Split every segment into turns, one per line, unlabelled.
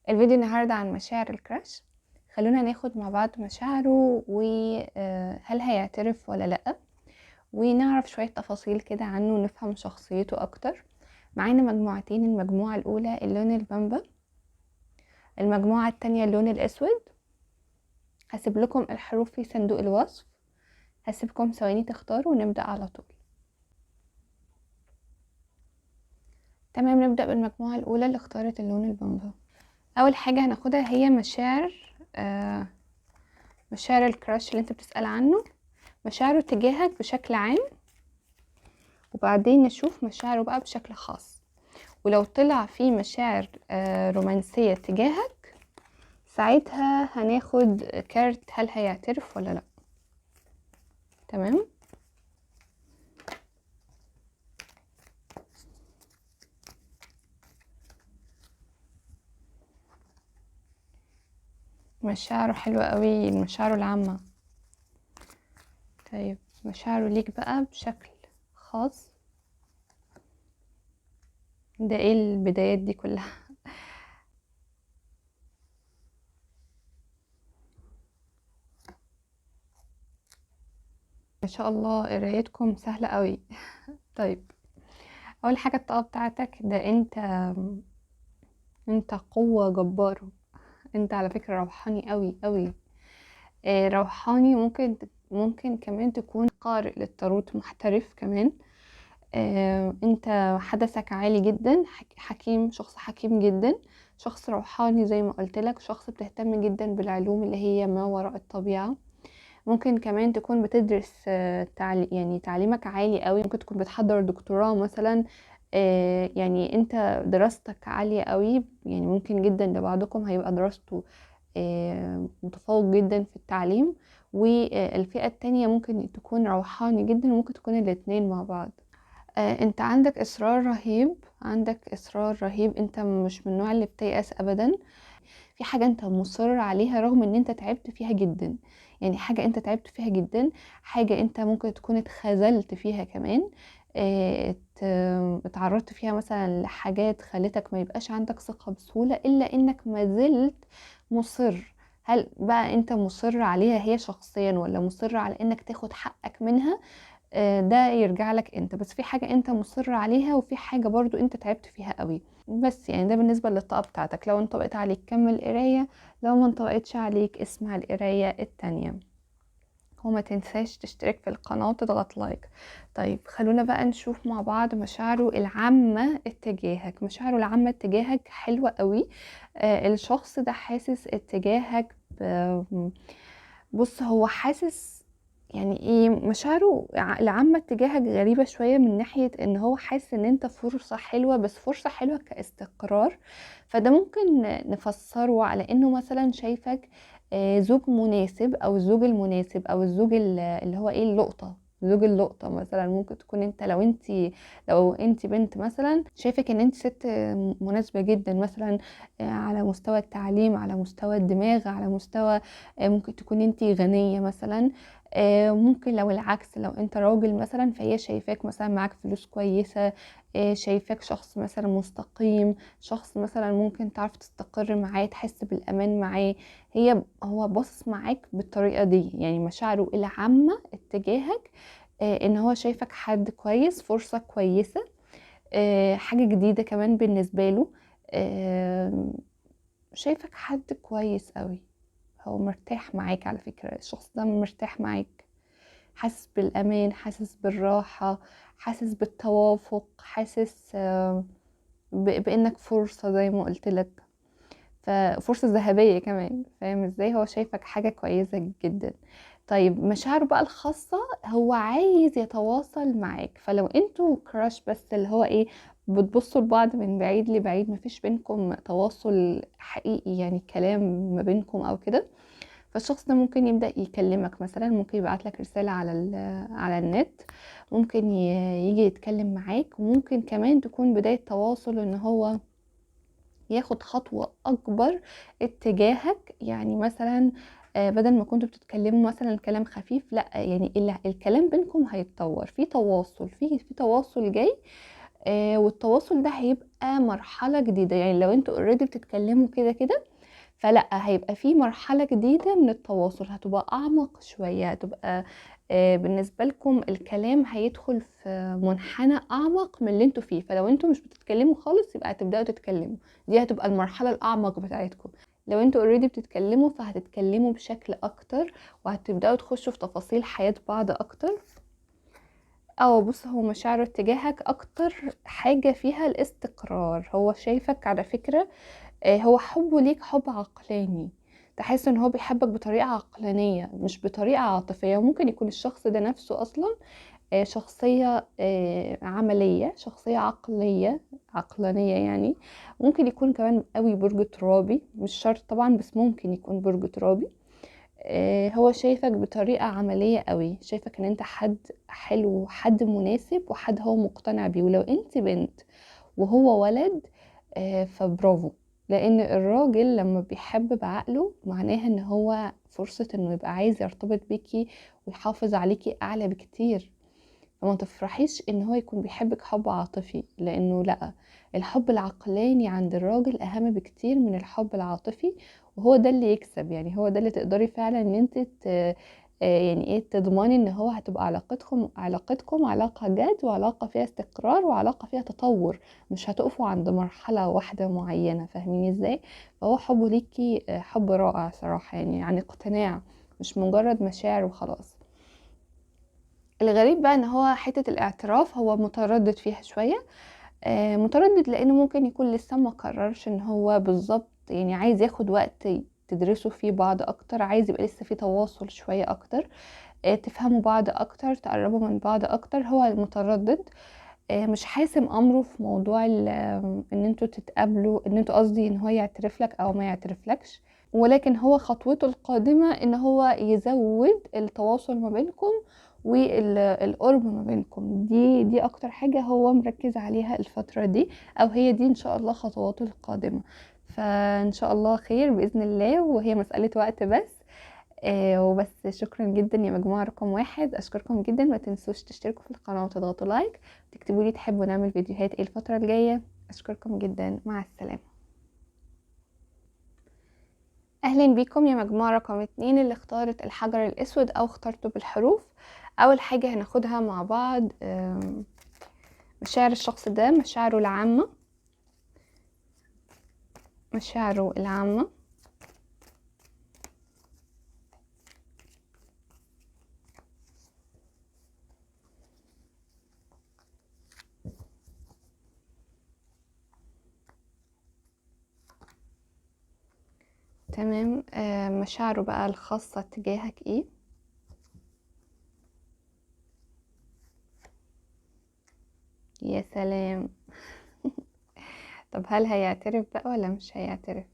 الفيديو النهاردة عن مشاعر الكراش. خلونا ناخد مع بعض مشاعره وهل هيعترف ولا لأ، ونعرف شوية تفاصيل كده عنه ونفهم شخصيته أكتر. معانا مجموعتين، المجموعة الأولى اللون البامبا، المجموعة التانية اللون الأسود. هسيب لكم الحروف في صندوق الوصف، هسيبكم ثواني تختاروا ونبدأ على طول. تمام، نبدأ بالمجموعة الأولى اللي اختارت اللون البامبا. أول حاجة هناخدها هي مشاعر الكراش اللي انت بتسأل عنه، مشاعره تجاهك بشكل عام، وبعدين نشوف مشاعره بقى بشكل خاص. ولو طلع في مشاعر رومانسية تجاهك، ساعتها هناخد كارت هل هيعترف ولا لا. تمام، مشاعره حلوة قوي، مشاعره العامة. طيب مشاعره ليك بقى بشكل خاص، ده ايه البدايات دي كلها؟ ما شاء الله قرايتكم سهلة قوي. طيب اول حاجة الطاقة بتاعتك ده انت قوة جبارة. انت على فكرة روحاني قوي قوي، روحاني. ممكن كمان تكون قارئ للتاروت محترف كمان. انت حدثك عالي جدا، حكيم، شخص حكيم جدا، شخص روحاني زي ما قلت لك، شخص بتهتم جدا بالعلوم اللي هي ما وراء الطبيعة. ممكن كمان تكون بتدرس يعني تعليمك عالي قوي، ممكن تكون بتحضر دكتوراه مثلا. يعني انت دراستك عالية قوي، يعني ممكن جدا لبعضكم هيبقى دراسته متفوق جدا في التعليم، والفئة التانية ممكن تكون روحاني جدا، وممكن تكون الاتنين مع بعض. انت عندك اصرار رهيب، عندك اصرار رهيب، انت مش من النوع اللي بتيأس ابدا. في حاجة انت مصر عليها رغم ان انت تعبت فيها جدا، يعني حاجة انت تعبت فيها جدا، حاجة انت ممكن تكون اتخذلت فيها كمان، اتعرضت فيها مثلا لحاجات خلتك ما يبقاش عندك ثقة بسهولة، الا انك ما زلت مصر. هل بقى انت مصر عليها هي شخصيا، ولا مصر على انك تاخد حقك منها؟ ده يرجع لك انت، بس في حاجة انت مصر عليها، وفي حاجة برضو انت تعبت فيها قوي. بس يعني ده بالنسبة للطاقة بتاعتك. لو انطبقت عليك كمل قراية، لو ما انطبقتش عليك اسمع القراية التانية، وما تنساش تشترك في القناة وتضغط لايك. طيب خلونا بقى نشوف مع بعض مشاعره العامة اتجاهك. مشاعره العامة اتجاهك حلوة قوي. الشخص ده حاسس اتجاهك بص، هو حاسس يعني ايه، مشاعره العامة اتجاهك غريبة شوية، من ناحية ان هو حاسس ان انت فرصة حلوة، بس فرصة حلوة كاستقرار. فده ممكن نفسره على انه مثلا شايفك زوج مناسب، او الزوج المناسب، او الزوج اللي هو ايه، اللقطة، زوج اللقطة مثلا. ممكن تكون انت، لو انت بنت مثلا، شايفك ان انت ست مناسبة جدا مثلا، على مستوى التعليم، على مستوى الدماغ، على مستوى ممكن تكون انت غنية مثلا. ممكن لو العكس، لو انت راجل مثلا، فهي شايفاك مثلا معاك فلوس كويسة، شايفاك شخص مثلا مستقيم، شخص مثلا ممكن تعرف تستقر معاه، تحس بالأمان معاه. هو باصص معاك بالطريقة دي، يعني مشاعره العامة اتجاهك ان هو شايفك حد كويس، فرصة كويسة، حاجة جديدة كمان بالنسبة له. آه، شايفك حد كويس قوي. هو مرتاح معاك، على فكرة الشخص ده مرتاح معاك، حاسس بالأمان، حاسس بالراحة، حاسس بالتوافق، حاسس بأنك فرصة زي ما قلت لك، ففرصة ذهبية كمان. فاهم ازاي؟ هو شايفك حاجة كويسة جدا. طيب مشاعره بقى الخاصة، هو عايز يتواصل معاك. فلو انتوا كراش بس اللي هو ايه، بتبصوا لبعض من بعيد لبعيد، مفيش بينكم تواصل حقيقي، يعني كلام ما بينكم او كده، فالشخص ده ممكن يبدأ يكلمك مثلا، ممكن يبعت لك رسالة على النت، ممكن يجي يتكلم معاك، وممكن كمان تكون بداية تواصل ان هو ياخد خطوة اكبر اتجاهك. يعني مثلا بدل ما كنتوا بتتكلموا مثلا الكلام خفيف، لا يعني الكلام بينكم هيتطور، في تواصل، في تواصل جاي. والتواصل ده هيبقى مرحلة جديدة. يعني لو انتوا اوريدي بتتكلموا كده كده، فلا هيبقى في مرحلة جديدة من التواصل، هتبقى أعمق شوية، هتبقى بالنسبة لكم الكلام هيدخل في منحنى أعمق من اللي انتوا فيه. فلو انتوا مش بتتكلموا خالص يبقى هتبدأوا تتكلموا، دي هتبقى المرحلة الأعمق بتاعتكم. لو انتوا اوريدي بتتكلموا فهتتكلموا بشكل أكتر، وهتبدأوا تخشوا في تفاصيل حياة بعض أكتر. اه بص، هو مشاعره اتجاهك أكتر حاجة فيها الاستقرار. هو شايفك على فكرة، هو حبه ليك حب عقلاني، تحس ان هو بيحبك بطريقة عقلانية مش بطريقة عاطفية. وممكن يكون الشخص ده نفسه اصلا شخصية عملية، شخصية عقلانية يعني. ممكن يكون كمان قوي برج ترابي، مش شرط طبعا بس ممكن يكون برج ترابي. هو شايفك بطريقة عملية قوي، شايفك ان انت حد حلو وحد مناسب وحد هو مقتنع بيه. ولو انت بنت وهو ولد فبرافو، لان الراجل لما بيحب بعقله معناها ان هو فرصة انه يبقى عايز يرتبط بيكي ويحافظ عليكي اعلى بكتير. فما تفرحيش ان هو يكون بيحبك حب عاطفي، لانه لا، الحب العقلاني عند الراجل اهم بكتير من الحب العاطفي. وهو ده اللي يكسب، يعني هو ده اللي تقدري فعلا ان انت يعني ايه تضمني ان هو هتبقى علاقتكم علاقة جد، وعلاقة فيها استقرار، وعلاقة فيها تطور. مش هتقفوا عند مرحلة واحدة معينة، فاهميني ازاي؟ فهو حبه ليكي حب رائع صراحة، يعني اقتناع، مش مجرد مشاعر وخلاص. الغريب بقى ان هو حتة الاعتراف هو متردد فيها شوية. متردد لانه ممكن يكون لسه ما قررش ان هو بالظبط، يعني عايز ياخد وقت تدرسوا فيه بعض اكتر، عايز يبقى لسه في تواصل شوية اكتر، تفهموا بعض اكتر، تقربوا من بعض اكتر. هو المتردد مش حاسم امره في موضوع ان انتوا تتقابلوا، ان انتوا قصدي ان هو يعترف لك او ما يعترفلكش. ولكن هو خطوته القادمة ان هو يزود التواصل ما بينكم والقرب ما بينكم. دي اكتر حاجة هو مركز عليها الفترة دي، او هي دي ان شاء الله خطواته القادمة. فان شاء الله خير بإذن الله، وهي مسألة وقت بس. وبس، شكرا جدا يا مجموعة رقم 1، اشكركم جدا. ما تنسوش تشتركوا في القناة وتضغطوا لايك، تكتبوا لي تحبوا نعمل فيديوهات ايه الفترة الجاية. اشكركم جدا، مع السلامة. اهلا بيكم يا مجموعة رقم 2 اللي اختارت الحجر الاسود او اخترته بالحروف. اول حاجة هناخدها مع بعض مشاعر الشخص ده، مشاعره العامة. مشاعره العامة. تمام. مشاعره بقى الخاصة تجاهك ايه؟ يا سلام. طب هل هيعترف بقى ولا مش هيعترف؟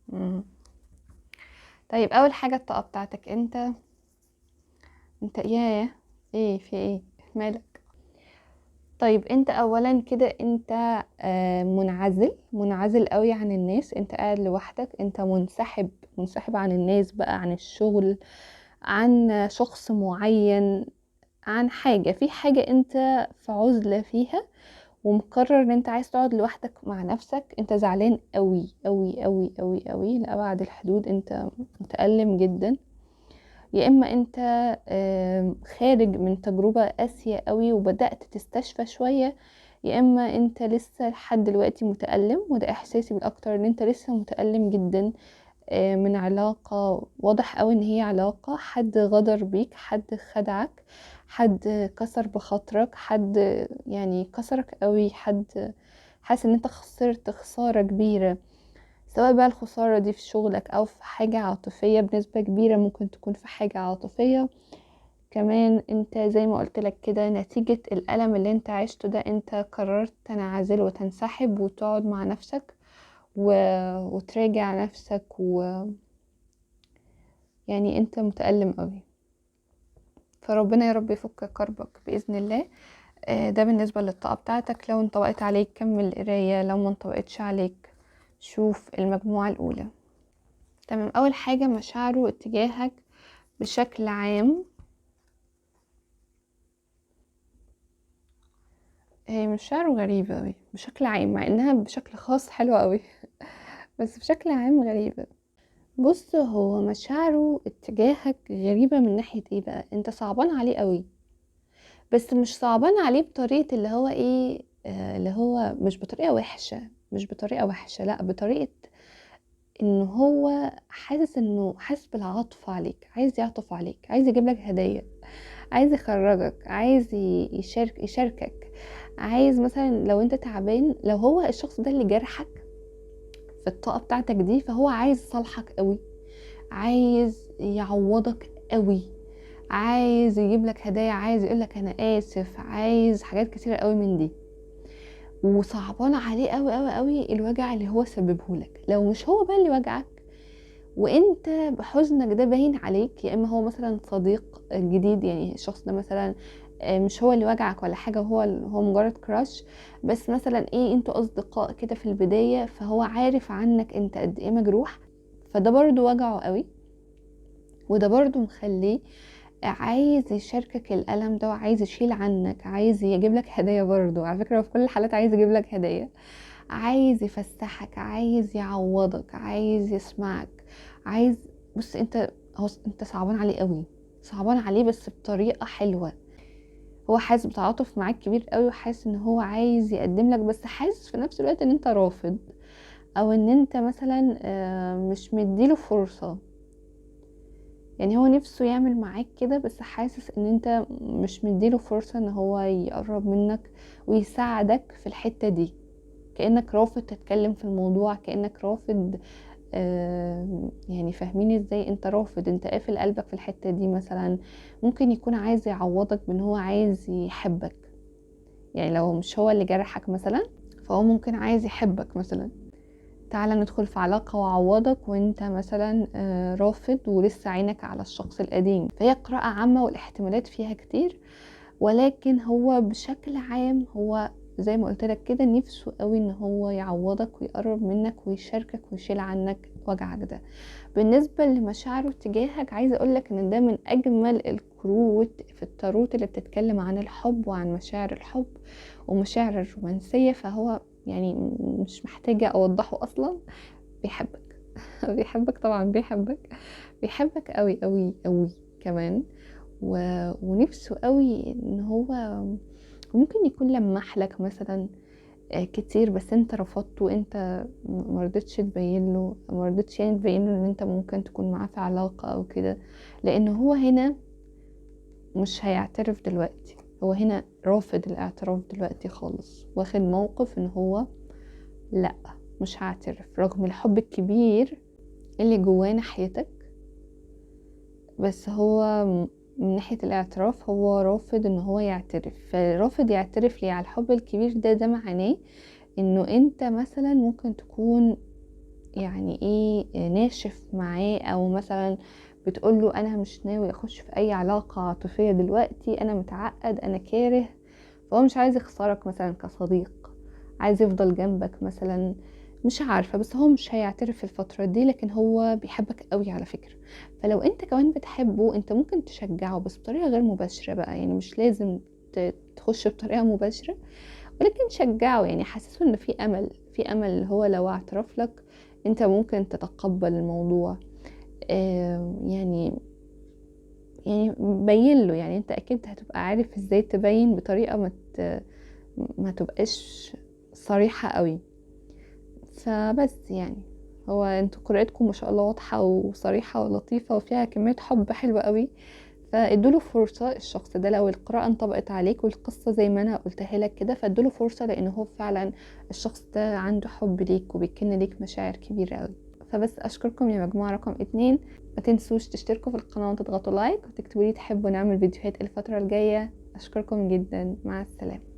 مم. طيب اول حاجة الطاقة بتاعتك انت ياه، ايه في ايه مالك؟ طيب انت اولا كده انت منعزل قوي عن الناس، انت قاعد لوحدك، انت منسحب عن الناس بقى، عن الشغل، عن شخص معين، عن حاجة، في حاجة انت في عزلة فيها، ومقرر ان انت عايز تقعد لوحدك مع نفسك. انت زعلان قوي قوي قوي قوي قوي لأبعد الحدود، انت متألم جدا. يا اما انت خارج من تجربة قاسية قوي وبدأت تستشفى شوية، يا اما انت لسه لحد دلوقتي متألم. وده احساسي بالاكتر، ان انت لسه متألم جدا من علاقة واضح قوي ان هي علاقة حد غدر بيك، حد خدعك، حد كسر بخاطرك، حد يعني كسرك قوي، حد حاسس ان انت خسرت خسارة كبيرة. سواء بقى الخسارة دي في شغلك او في حاجة عاطفية، بنسبة كبيرة ممكن تكون في حاجة عاطفية. كمان انت زي ما قلت لك كده، نتيجة الألم اللي انت عشته ده، انت قررت تنعزل وتنسحب وتقعد مع نفسك و... وتراجع نفسك يعني انت متألم قوي. فربنا يا رب يفك كربك بإذن الله. ده بالنسبة للطاقة بتاعتك. لو انطبقت عليك كمل قراية، لو ما انطبقتش عليك شوف المجموعة الأولى. تمام. أول حاجة مشاعره اتجاهك بشكل عام. هي مشاعره غريبة أوي بشكل عام، مع إنها بشكل خاص حلوة أوي بس بشكل عام غريبة. بُص، هو مشاعره اتجاهك غريبة من ناحية إيه بقى، أنت صعبان عليه أوي، بس مش صعبان عليه بطريقة اللي هو إيه، اللي هو مش بطريقة وِحشة، مش بطريقة وِحشة، لأ بطريقة إن هو حاسس بالعطف عليك، عايز يعطف عليك، عايز يجيب لك هدايا، عايز يخرّجك، عايز يشاركك، عايز مثلًا لو أنت تعبان، لو هو الشخص ده اللي جرحك في الطاقة بتاعتك دي، فهو عايز يصالحك أوي، عايز يعوّضك أوي، عايز يجيب لك هدايا، عايز يقول لك أنا آسف، عايز حاجات كتيرة أوي من دي، وصعبان عليه أوي، أوي، أوي الوجع اللي هو سببه لك. لو مش هو بقى اللي وجعك وأنت بحزنك ده باين عليك، يا إما هو مثلًا صديق جديد، يعني الشخص ده مثلًا مش هو اللي وجعك ولا حاجة، هو مجرد crush، بس مثلًا إيه، أنتم أصدقاء كده في البداية، فهو عارف عنك أنت قد إيه مجروح، فده برضه وجعه أوي، وده برضه مخلّيه عايز يشاركك الألم ده، وعايز يشيل عنك، عايز يجيب لك هدايا برضه، على فكرة هو في كل الحالات عايز يجيب لك هدايا، عايز يفسّحك، عايز يعوّضك، عايز يسمعك، عايز بُص أنت صعبان عليه أوي، صعبان عليه بس بطريقة حلوة، هو حاسس بتعاطف معاك كبير أوي، وحاسس إن هو عايز يقدّم لك، بس حاسس في نفس الوقت إن أنت رافض، أو إن أنت مثلًا مش مدّي له فرصة، يعني هو نِفْسه يعمل معاك كده، بس حاسس إن أنت مش مدّي له فرصة إن هو يقرّب منّك ويساعدك في الحتّة دي، كإنّك رافض تتكلّم في الموضوع، كإنّك رافض، يعني فاهميني إزاي، أنت رافض، أنت قافل قلبك في الحتّة دي مثلًا، ممكن يكون عايز يعوّضك بإن هو عايز يحبك، يعني لو مش هو اللي جرحك مثلًا، فهو ممكن عايز يحبك مثلًا، تعالَ ندخل في علاقة وأعوّضك، وأنت مثلًا رافض ولسه عينك على الشخص القديم، فهي قراءة عامة والاحتمالات فيها كتير، ولكن هو بشكل عام هو زي ما قُلت لك كده نِفْسه أوي إن هو يعوّضك ويقرّب منّك ويشاركك ويشيل عنّك وجعك ده. بالنسبة لمشاعره تجاهك، عايزة أقول لك إن ده من أجمل الكروت في التاروت اللي بتتكلم عن الحب وعن مشاعر الحب ومشاعر الرومانسية، فهو يعني مش محتاجة أوضّحه أصلًا، بيحبك بيحبك طبعًا بيحبك أوي، أوي، أوي كمان، ونِفْسه أوي إن هو ممكن يكون لمّح لك مثلًا كتير، بس أنت رفضت، وأنت ما رضيتش تبيّن له، ما رضيتش يعني تبيّن له إن أنت ممكن تكون معاه في علاقة أو كده، لإن هو هنا مش هيعترف دلوقتي، هو هنا رافض الاعتراف دلوقتي خالص، واخد موقف إن هو لأ، مش هاعترف، رغم الحب الكبير اللي جواه ناحيتك، بس هو من ناحية الاعتراف هو رافض إن هو يعترف، فرافض يعترف ليه على الحب الكبير ده، ده معناه إنه أنت مثلًا ممكن تكون يعني إيه، ناشف معاه، أو مثلًا بتقول له أنا مش ناوي أخش في أي علاقة عاطفية دلوقتي، أنا متعقد، أنا كاره، فهو مش عايز يخسرك مثلًا كصديق، عايز يفضل جنبك مثلًا، مش عارفة، بس هو مش هيعترف في الفترة دي، لكن هو بيحبك أوي على فكرة، فلو أنت كمان بتحبه أنت ممكن تشجعه بس بطريقة غير مباشرة بقى، يعني مش لازم تخش بطريقة مباشرة، ولكن شجعه، يعني حسسه إن في أمل، في أمل اللي هو لو اعترف لك أنت ممكن تتقبل الموضوع، يعني بين له، يعني أنت أكيد هتبقى عارف إزاي تبين بطريقة ما تبقاش صريحة أوي، فبس يعني هو أنتوا قراءتكم ما شاء الله واضحة وصريحة ولطيفة وفيها كمية حب حلوة أوي، فادوا له فرصة الشخص ده، لو القراءة انطبقت عليك والقصة زي ما أنا قلتها لك كده، فادوا له فرصة، لأن هو فعلا الشخص ده عنده حب ليك وبيكن ليك مشاعر كبيرة أوي. فبس أشكركم يا مجموعة رقم 2، ما تنسوش تشتركوا في القناة وتضغطوا لايك وتكتبوا لي تحبوا نعمل فيديوهات الفترة الجاية. أشكركم جدا، مع السلامة.